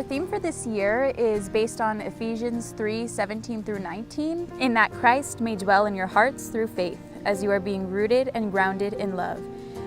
theme for this year is based on Ephesians 3:17 through 19, in that Christ may dwell in your hearts through faith, as you are being rooted and grounded in love,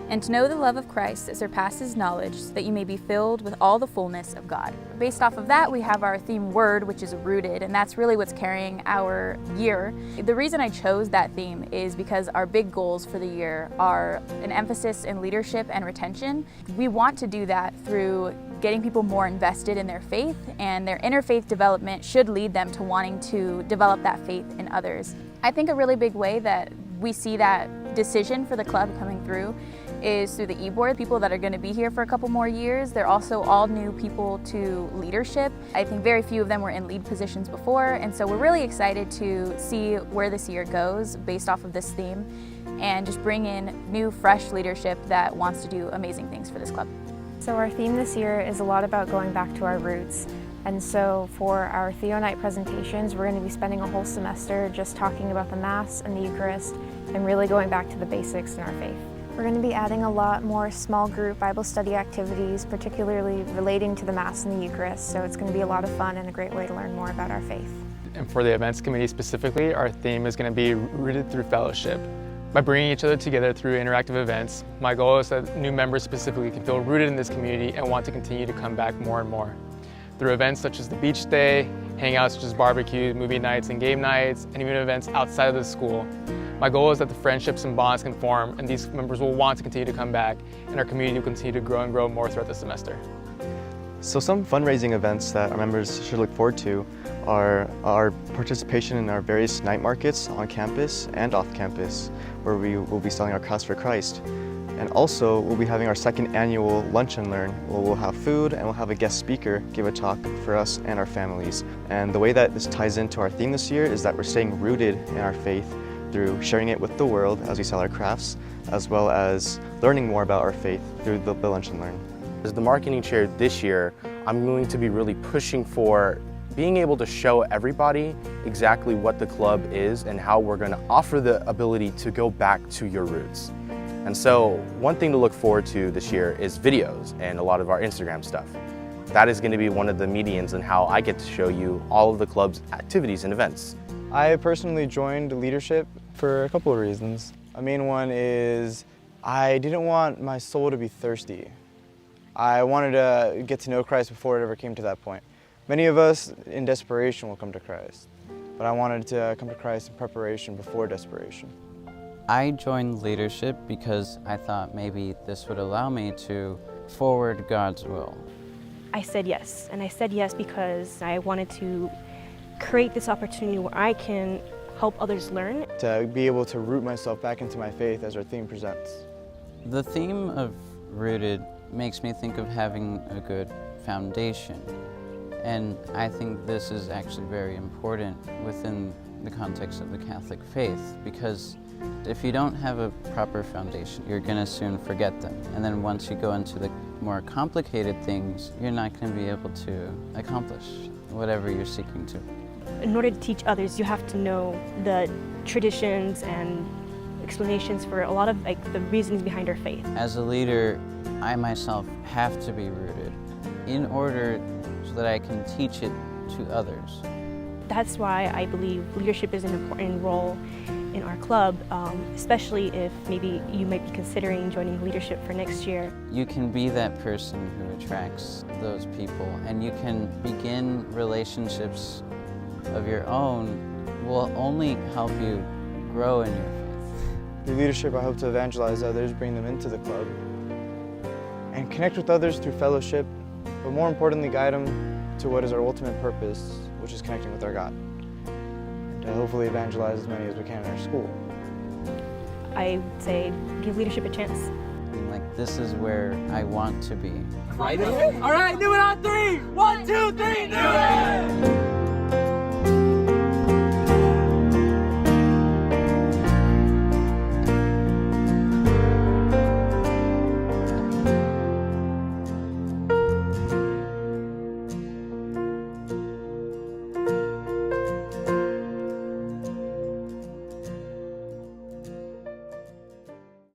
and to know the love of Christ that surpasses knowledge, so that you may be filled with all the fullness of God. Based off of that, we have our theme word, which is rooted, and that's really what's carrying our year. The reason I chose that theme is because our big goals for the year are an emphasis in leadership and retention. We want to do that through getting people more invested in their faith, and their interfaith development should lead them to wanting to develop that faith in others. I think a really big way that we see that decision for the club coming through is through the e-board. People that are going to be here for a couple more years, they're also all new people to leadership. I think very few of them were in lead positions before, and so we're really excited to see where this year goes based off of this theme and just bring in new, fresh leadership that wants to do amazing things for this club. So our theme this year is a lot about going back to our roots. And so for our Theo Night presentations, we're going to be spending a whole semester just talking about the Mass and the Eucharist and really going back to the basics in our faith. We're going to be adding a lot more small group Bible study activities, particularly relating to the Mass and the Eucharist. So it's going to be a lot of fun and a great way to learn more about our faith. And for the events committee specifically, our theme is going to be rooted through fellowship. By bringing each other together through interactive events, my goal is that new members specifically can feel rooted in this community and want to continue to come back more and more. Through events such as the beach day, hangouts such as barbecues, movie nights, and game nights, and even events outside of the school. My goal is that the friendships and bonds can form, and these members will want to continue to come back, and our community will continue to grow and grow more throughout the semester. So some fundraising events that our members should look forward to are our participation in our various night markets on campus and off campus, where we will be selling our crafts for Christ. And also, we'll be having our second annual Lunch and Learn, where we'll have food and we'll have a guest speaker give a talk for us and our families. And the way that this ties into our theme this year is that we're staying rooted in our faith through sharing it with the world as we sell our crafts, as well as learning more about our faith through the Lunch and Learn. As the marketing chair this year, I'm going to be really pushing for being able to show everybody exactly what the club is and how we're going to offer the ability to go back to your roots. And so one thing to look forward to this year is videos and a lot of our Instagram stuff. That is going to be one of the medians in how I get to show you all of the club's activities and events. I personally joined leadership for a couple of reasons. A main one is I didn't want my soul to be thirsty. I wanted to get to know Christ before it ever came to that point. Many of us in desperation will come to Christ, but I wanted to come to Christ in preparation before desperation. I joined leadership because I thought maybe this would allow me to forward God's will. I said yes, and I said yes because I wanted to create this opportunity where I can help others learn. To be able to root myself back into my faith as our theme presents. The theme of rooted makes me think of having a good foundation. And I think this is actually very important within the context of the Catholic faith, because if you don't have a proper foundation, you're going to soon forget them. And then once you go into the more complicated things, you're not going to be able to accomplish whatever you're seeking to. In order to teach others, you have to know the traditions and explanations for a lot of the reasons behind our faith. As a leader, I myself have to be rooted in order so that I can teach it to others. That's why I believe leadership is an important role in our club, especially if maybe you might be considering joining leadership for next year. You can be that person who attracts those people, and you can begin relationships of your own will only help you grow in your faith. Through leadership, I hope to evangelize others, bring them into the club, and connect with others through fellowship, but more importantly, guide them to what is our ultimate purpose, which is connecting with our God. And to hopefully evangelize as many as we can in our school. I would say give leadership a chance. Like, this is where I want to be. All right, do it on 3. 1, 2, 3, do it!